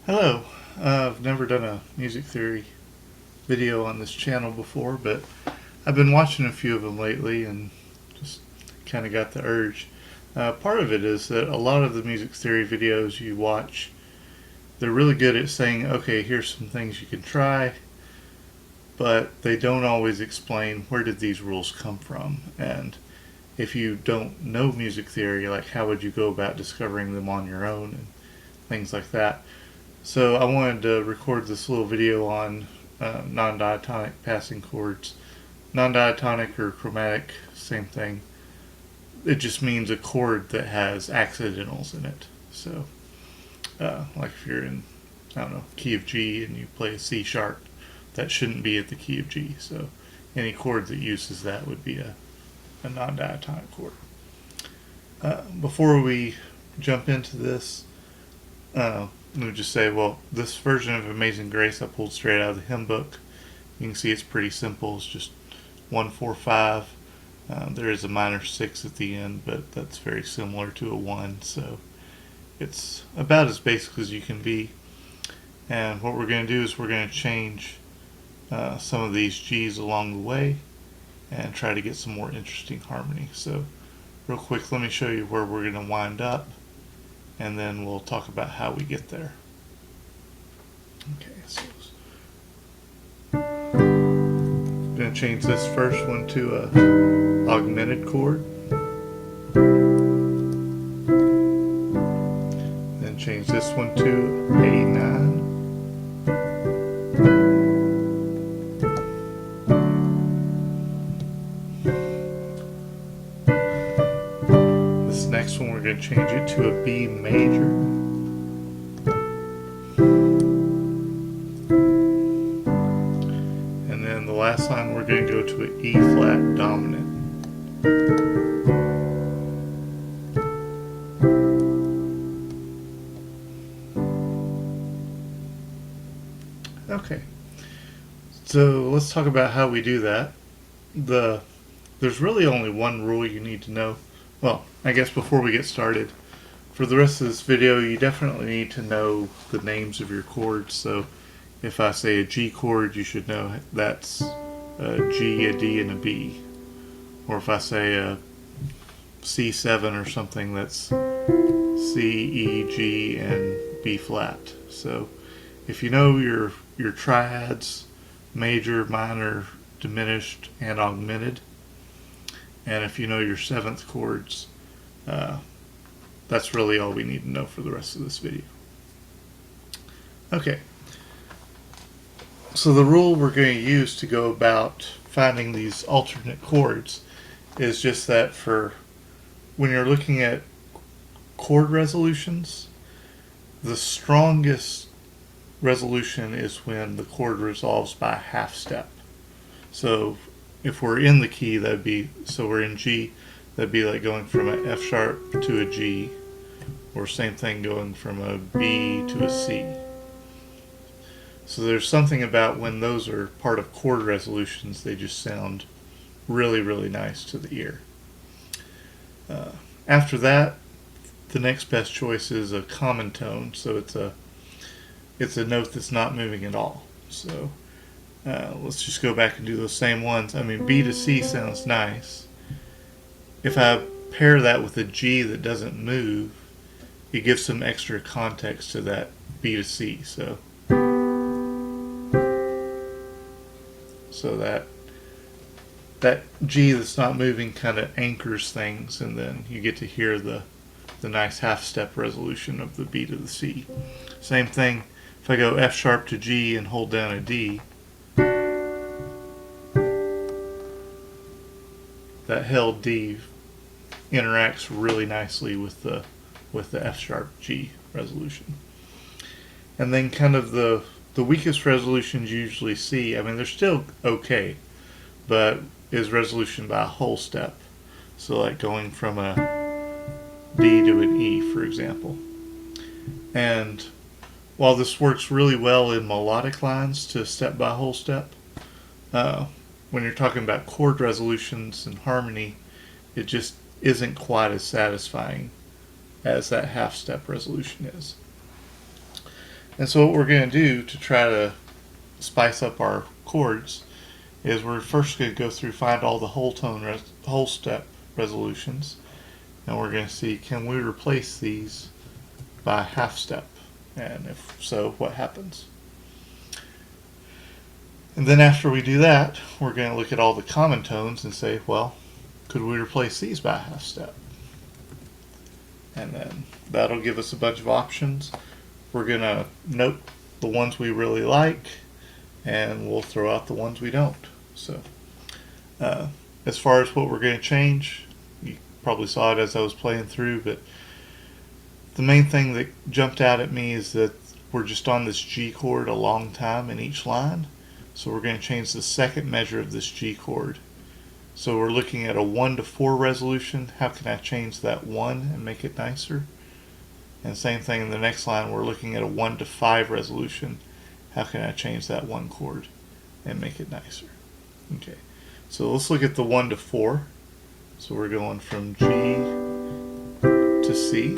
Hello. I've never done a music theory video on this channel before, but I've been watching a few of them lately and just kind of got the urge. Part of it is that a lot of the music theory videos you watch, they're really good at saying, okay, here's some things you can try, but they don't always explain where did these rules come from. And if you don't know music theory, like how would you go about discovering them on your own and things like that. So I wanted to record this little video on non-diatonic passing chords. Non-diatonic or chromatic, same thing. It just means a chord that has accidentals in it. So, like if you're in, I don't know, key of G and you play a C sharp, that shouldn't be at the key of G. So any chord that uses that would be a non-diatonic chord. Before we jump into this, let me just say, well, this version of Amazing Grace I pulled straight out of the hymn book. You can see it's pretty simple. It's just 1, 4, 5. There is a minor 6 at the end, but that's very similar to a 1, so it's about as basic as you can be. And what we're going to do is we're going to change some of these G's along the way and try to get some more interesting harmony. So real quick, let me show you where we're going to wind up, and then we'll talk about how we get there. Okay, so I'm going to change this first one to a augmented chord, then change this one to A9, this next one we're going to change it to a B major, and then the last line we're going to go to an E flat dominant. Okay, so let's talk about how we do that. There's really only one rule you need to know. Well, I guess before we get started, for the rest of this video you definitely need to know the names of your chords. So if I say a G chord, you should know that's a G, a D, and a B. Or if I say a C7 or something, that's C, E, G, and B flat. So if you know your triads, major, minor, diminished, and augmented, and if you know your seventh chords, that's really all we need to know for the rest of this video. Okay, so the rule we're going to use to go about finding these alternate chords is just that for when you're looking at chord resolutions, the strongest resolution is when the chord resolves by a half step. So if we're in the key, that'd be, so we're in G, that'd be like going from an F sharp to a G, or same thing going from a B to a C. So there's something about when those are part of chord resolutions, they just sound really, really nice to the ear. After that, the next best choice is a common tone, so it's a note that's not moving at all. So let's just go back and do those same ones. I mean, B to C sounds nice. If I pair that with a G that doesn't move, it gives some extra context to that B to C. So that G that's not moving kind of anchors things, and then you get to hear the nice half step resolution of the B to the C. Same thing if I go F sharp to G and hold down a D, that held D interacts really nicely with the F sharp G resolution. And then kind of the weakest resolutions you usually see, I mean they're still okay, but is resolution by a whole step. So like going from a D to an E, for example. And while this works really well in melodic lines to step by whole step, when you're talking about chord resolutions and harmony, it just isn't quite as satisfying as that half step resolution is. And so what we're going to do to try to spice up our chords is we're first going to go through, find all the whole step resolutions, and we're going to see, can we replace these by half step, and if so, what happens. And then after we do that, we're going to look at all the common tones and say, well, could we replace these by half step? And then that'll give us a bunch of options. We're going to note the ones we really like, and we'll throw out the ones we don't. So as far as what we're going to change, you probably saw it as I was playing through, but the main thing that jumped out at me is that we're just on this G chord a long time in each line. So we're going to change the second measure of this G chord. So we're looking at a 1 to 4 resolution. How can I change that 1 and make it nicer? And same thing in the next line, we're looking at a 1 to 5 resolution. How can I change that 1 chord and make it nicer? Okay, so let's look at the 1 to 4. So we're going from G to C.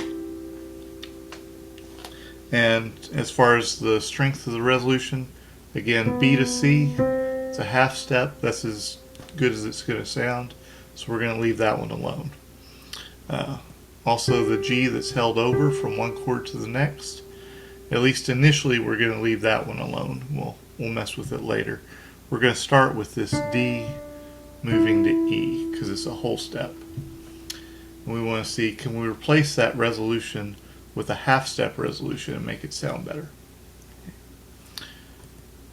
And as far as the strength of the resolution, again, B to C, it's a half step. That's as good as it's going to sound. So we're going to leave that one alone. Also, the G that's held over from one chord to the next, at least initially, we're going to leave that one alone. We'll mess with it later. We're going to start with this D moving to E because it's a whole step. And we want to see, can we replace that resolution with a half step resolution and make it sound better?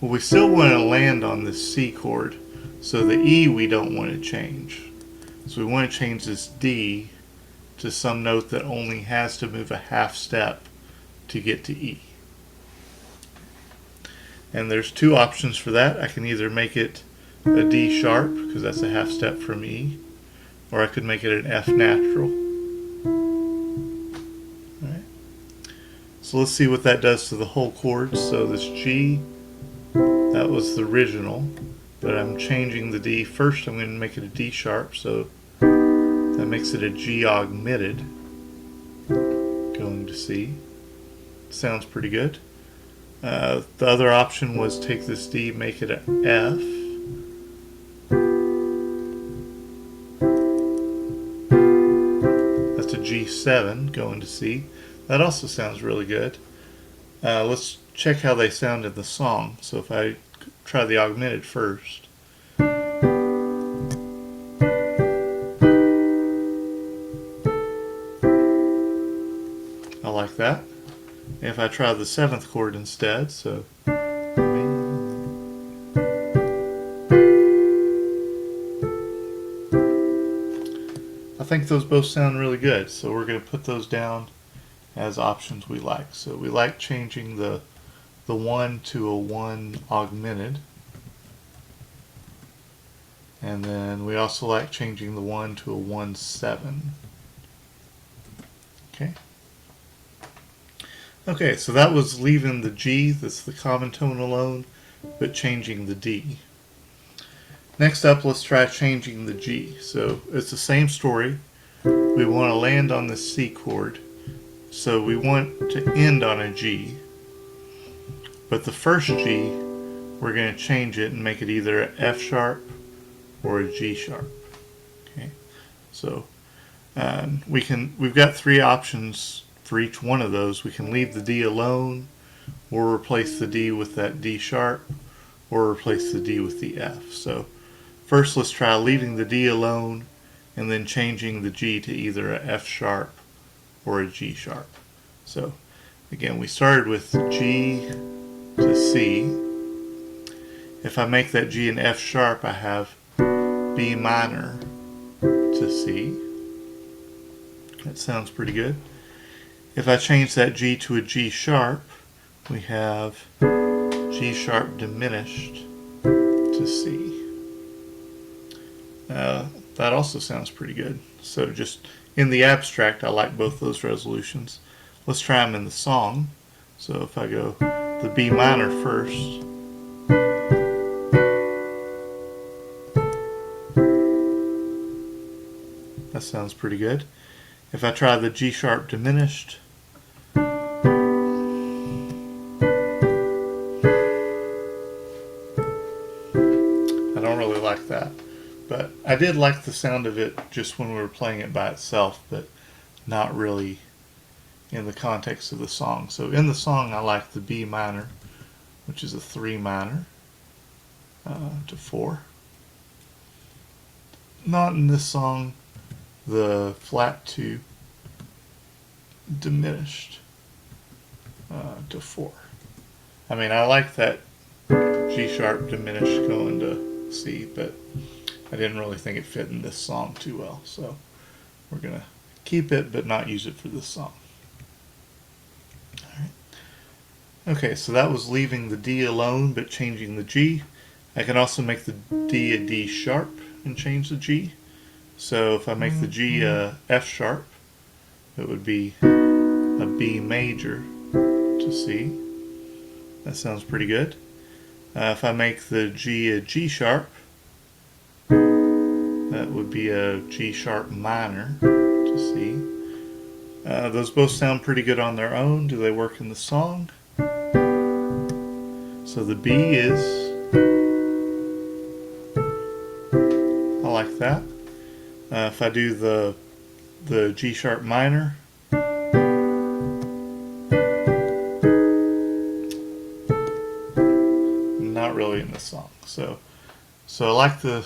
Well, we still want to land on this C chord, so the E we don't want to change. So we want to change this D to some note that only has to move a half step to get to E. And there's two options for that. I can either make it a D sharp, because that's a half step from E, or I could make it an F natural. All right. So let's see what that does to the whole chord. So this G, that was the original, but I'm changing the D. First I'm going to make it a D sharp, so that makes it a G augmented, going to C. Sounds pretty good. The other option was take this D, make it an F. That's a G7 going to C. That also sounds really good. Let's check how they sound in the song. So if I try the augmented first. I like that. And if I try the 7th chord instead, so I think those both sound really good. So we're going to put those down as options we like. So we like changing the 1 to a 1 augmented. And then we also like changing the 1 to a 1/7. Okay. Okay, so that was leaving the G, that's the common tone alone, but changing the D. Next up, let's try changing the G. So it's the same story. We want to land on the C chord. So we want to end on a G. But the first G, we're going to change it and make it either an F sharp or a G sharp. Okay, so we've got 3 options for each one of those. We can leave the D alone, or replace the D with that D sharp, or replace the D with the F. So first let's try leaving the D alone and then changing the G to either a F sharp or a G sharp. So again, we started with G to C. If I make that G an F sharp, I have B minor to C. That sounds pretty good. If I change that G to a G sharp, we have G sharp diminished to C. That also sounds pretty good. So just in the abstract, I like both those resolutions. Let's try them in the song. So if I go the B minor first, that sounds pretty good. If I try the G sharp diminished, I did like the sound of it just when we were playing it by itself, but not really in the context of the song. So in the song, I like the B minor, which is a 3 minor to 4. Not in this song, the flat 2 diminished to 4. I mean, I like that G sharp diminished going to C, but I didn't really think it fit in this song too well, so we're going to keep it but not use it for this song. All right. Okay, so that was leaving the D alone but changing the G. I can also make the D a D sharp and change the G. So if I make the G a F sharp, it would be a B major to C. That sounds pretty good. If I make the G a G sharp, that would be a G sharp minor to C. Those both sound pretty good on their own. Do they work in the song? So the B is, I like that. If I do the G sharp minor, not really in the song. So I like the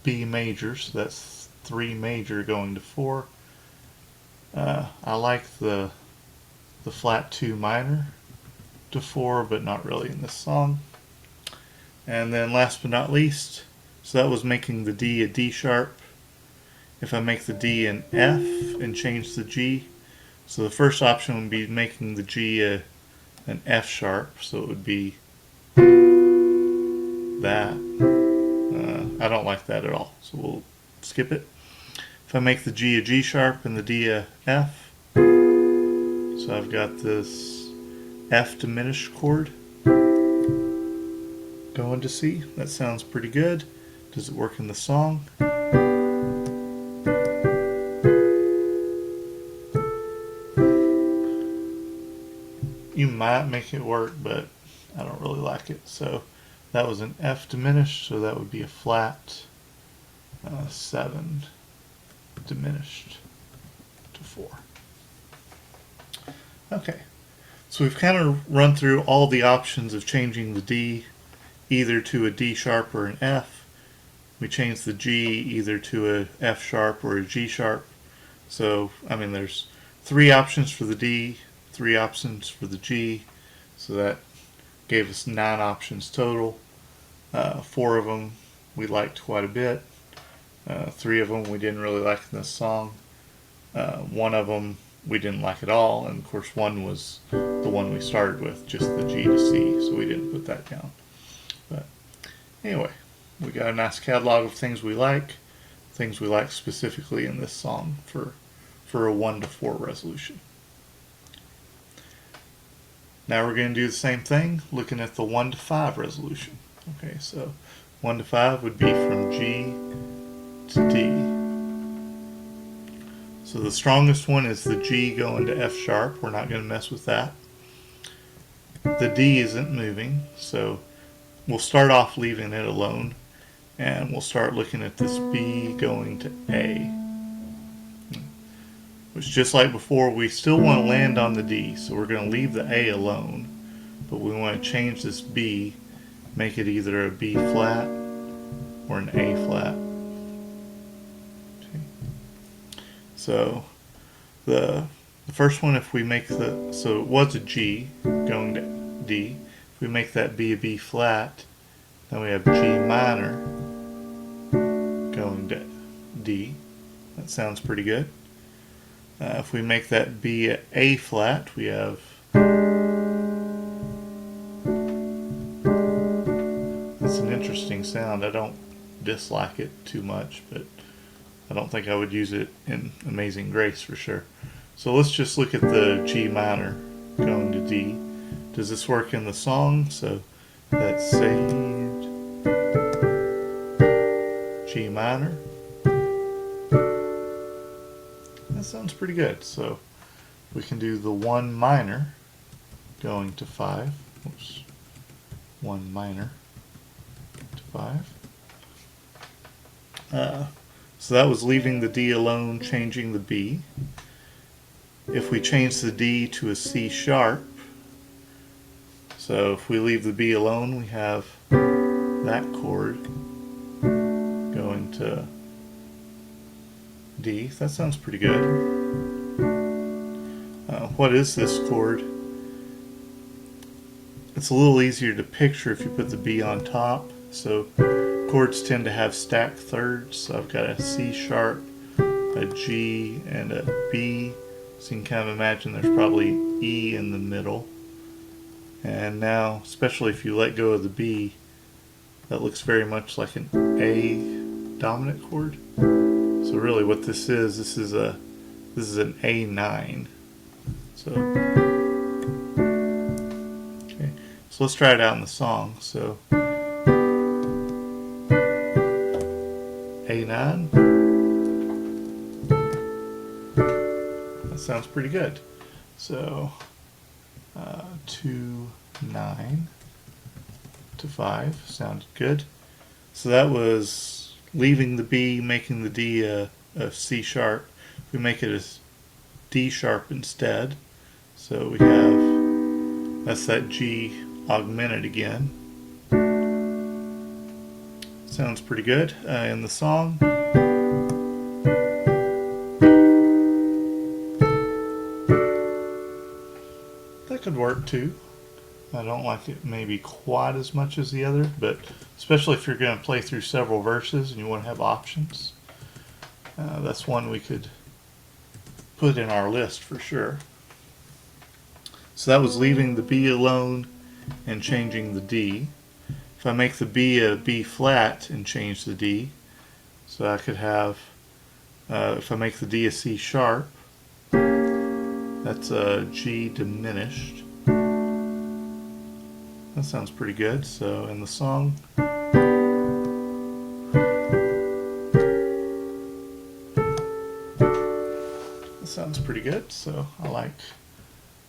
B major, so that's 3 major going to 4. I like the flat 2 minor to 4, but not really in this song. And then last but not least, so that was making the D a D sharp. If I make the D an F and change the G, so the first option would be making the G an F sharp, so it would be that. I don't like that at all, so we'll skip it. If I make the G a G sharp and the D a F, so I've got this F diminished chord going to C. That sounds pretty good. Does it work in the song? You might make it work, but I don't really like it. So that was an F diminished, so that would be a flat 7 diminished to 4. Okay, so we've kind of run through all the options of changing the D either to a D sharp or an F. We changed the G either to a F sharp or a G sharp. So, I mean, there's 3 options for the D, 3 options for the G, so that gave us 9 options total. 4 of them we liked quite a bit. 3 of them we didn't really like in this song. 1 of them we didn't like at all, and of course 1 was the one we started with, just the G to C, so we didn't put that down. But anyway, we got a nice catalog of things we like specifically in this song for a 1 to 4 resolution. Now we're going to do the same thing, looking at the 1 to 5 resolution. Okay, so 1 to 5 would be from G to D. So the strongest one is the G going to F sharp. We're not going to mess with that. The D isn't moving, so we'll start off leaving it alone, and we'll start looking at this B going to A. Which, just like before, we still want to land on the D, so we're going to leave the A alone, but we want to change this B, make it either a B flat or an A flat. Okay. So the first one, if we make so it was a G going to D, if we make that B a B flat, then we have G minor going to D. That sounds pretty good. If we make that B a A flat, we have that's an interesting sound. I don't dislike it too much, but I don't think I would use it in Amazing Grace for sure. So let's just look at the G minor going to D. Does this work in the song? So that's saved G minor. That sounds pretty good. So we can do the 1 minor going to 5. Oops. 1 minor to 5. So that was leaving the D alone, changing the B. If we change the D to a C sharp, so if we leave the B alone, we have that chord going to D. That sounds pretty good. What is this chord? It's a little easier to picture if you put the B on top. So chords tend to have stacked thirds. So I've got a C sharp, a G, and a B. So you can kind of imagine there's probably E in the middle. And now, especially if you let go of the B, that looks very much like an A dominant chord. So really what this is an A9. So okay. So let's try it out in the song. So A9. That sounds pretty good. So 2, 9 to 5 sounded good. So that was leaving the B, making the D a C sharp. We make it a D sharp instead. So we have, that's that G augmented again. Sounds pretty good in the song. That could work too. I don't like it maybe quite as much as the other, but especially if you're going to play through several verses and you want to have options, that's one we could put in our list for sure. So that was leaving the B alone and changing the D. If I make the B a B flat and change the D, so I could have, if I make the D a C sharp, that's a G diminished. That sounds pretty good. So in the song, that sounds pretty good. So I like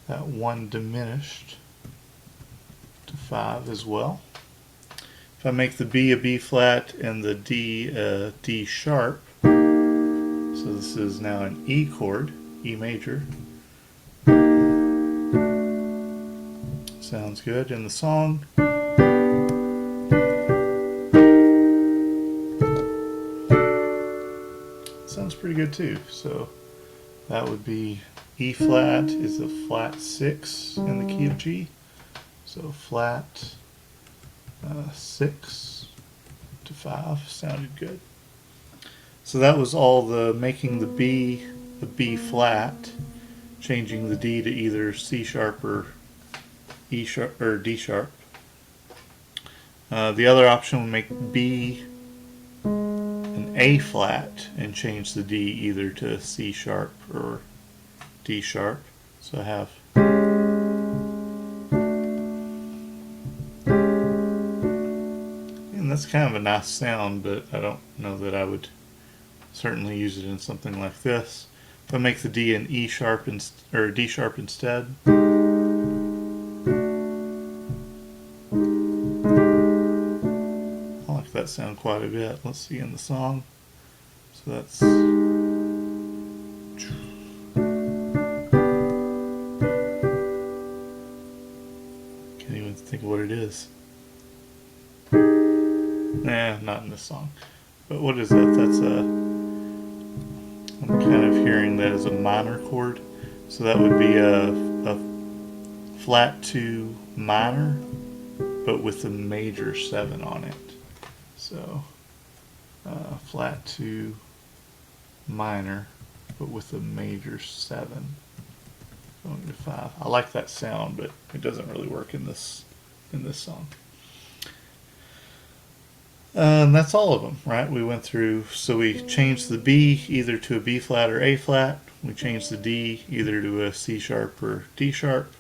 that one diminished to 5 as well. If I make the B a B flat and the D a D sharp, so this is now an E chord, E major. Sounds good in the song. Sounds pretty good too. So that would be E flat is a flat 6 in the key of G. So flat 6 to 5 sounded good. So that was all the making the B a B flat, changing the D to either C sharp or E sharp or D sharp. The other option would make B an A flat and change the D either to C sharp or D sharp. So I have and that's kind of a nice sound, but I don't know that I would certainly use it in something like this. If I make the D an E sharp or D sharp instead, I like that sound quite a bit. Let's see in the song. So that's can't even think of what it is. Nah, not in this song. But what is that? That's I'm kind of hearing that as a minor chord. So that would be a flat 2 minor, but with a major 7 on it. So flat 2 minor, but with a major 7 going to 5. I like that sound, but it doesn't really work in this song. And that's all of them, right? We went through, so we changed the B either to a B flat or A flat. We changed the D either to a C sharp or D sharp.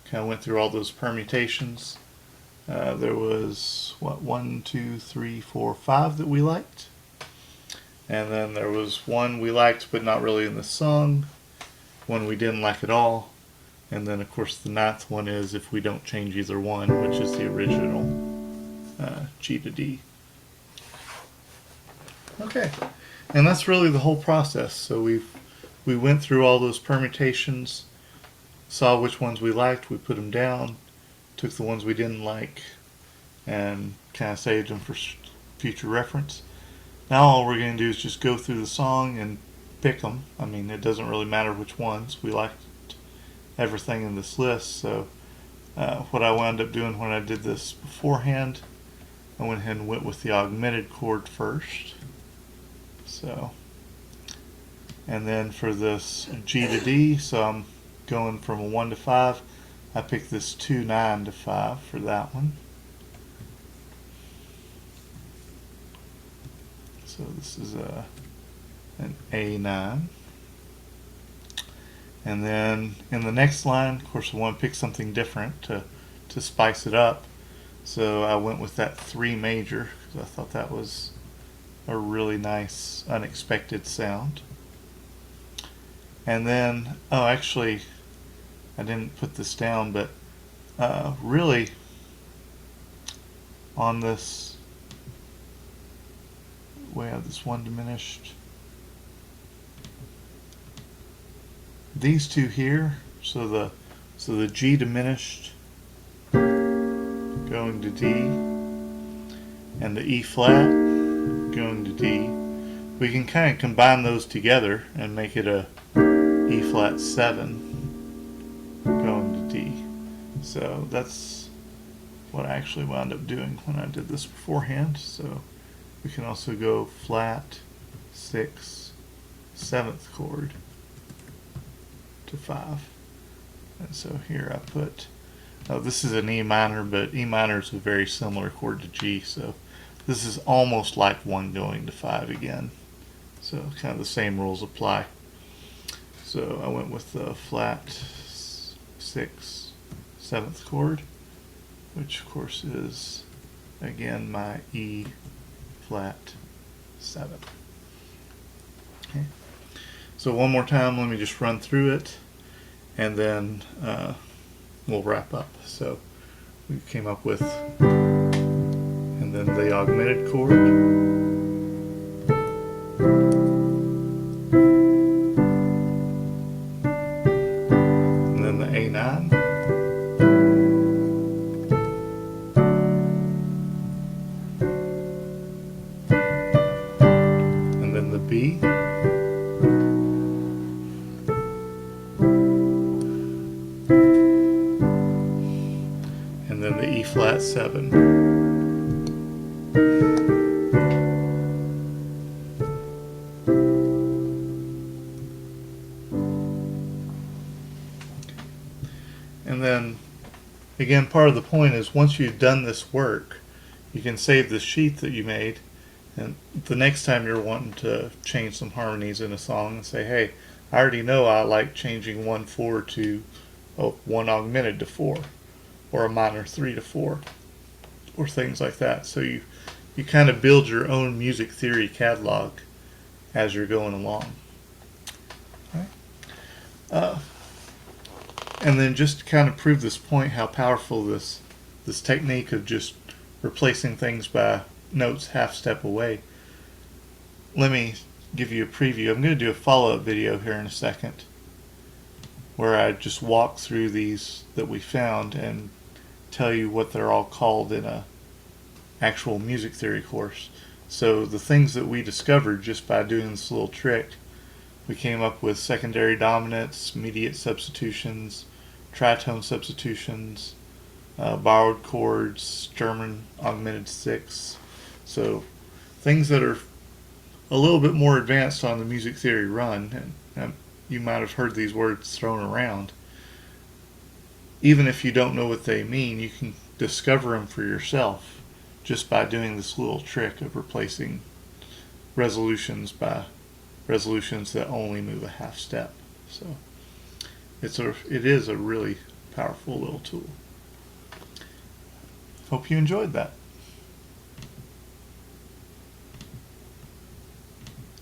Kind of went through all those permutations. There was, 1, 2, 3, 4, 5 that we liked. And then there was one we liked but not really in the song, one we didn't like at all. And then of course the 9th one is if we don't change either one, which is the original G to D. Okay, and that's really the whole process. So we went through all those permutations, saw which ones we liked, we put them down, took the ones we didn't like, and kind of saved them for future reference. Now all we're going to do is just go through the song and pick them. I mean, it doesn't really matter which ones. We liked everything in this list, so what I wound up doing when I did this beforehand, I went ahead and went with the augmented chord first. So, and then for this G to D, so I'm going from a 1 to 5, I picked this 2, 9 to 5 for that one. So this is an A9. And then in the next line, of course, I want to pick something different to spice it up. So I went with that 3 major because I thought that was a really nice, unexpected sound. And then, oh, actually, I didn't put this down, but really on this, we have this 1 diminished. These two here, so the G diminished going to D, and the E flat going to D, we can kind of combine those together and make it a E flat 7 going to D. So that's what I actually wound up doing when I did this beforehand. So we can also go flat 6, 7th chord to 5. And so here I put, oh, this is an E minor, but E minor is a very similar chord to G, so this is almost like 1 going to 5 again. So kind of the same rules apply. So I went with the flat 6, 7th chord, which of course is again my E flat 7. Okay. So one more time, let me just run through it, and then we'll wrap up. So we came up with, and then the augmented chord, and then the A9, and then the B, and then the E flat 7. And then again, part of the point is once you've done this work, you can save the sheet that you made, and the next time you're wanting to change some harmonies in a song and say, hey, I already know I like changing 1/4 to 1 augmented to 4, or a minor 3 to 4, or things like that. So you kind of build your own music theory catalog as you're going along. Right. And then just to kind of prove this point, how powerful this technique of just replacing things by notes half step away, let me give you a preview. I'm going to do a follow-up video here in a second where I just walk through these that we found and tell you what they're all called in a actual music theory course. So the things that we discovered just by doing this little trick, we came up with secondary dominants, mediate substitutions, tritone substitutions, borrowed chords, German augmented 6. So things that are a little bit more advanced on the music theory run, and you might have heard these words thrown around. Even if you don't know what they mean, you can discover them for yourself just by doing this little trick of replacing resolutions by resolutions that only move a half step. So it is a really powerful little tool. Hope you enjoyed that.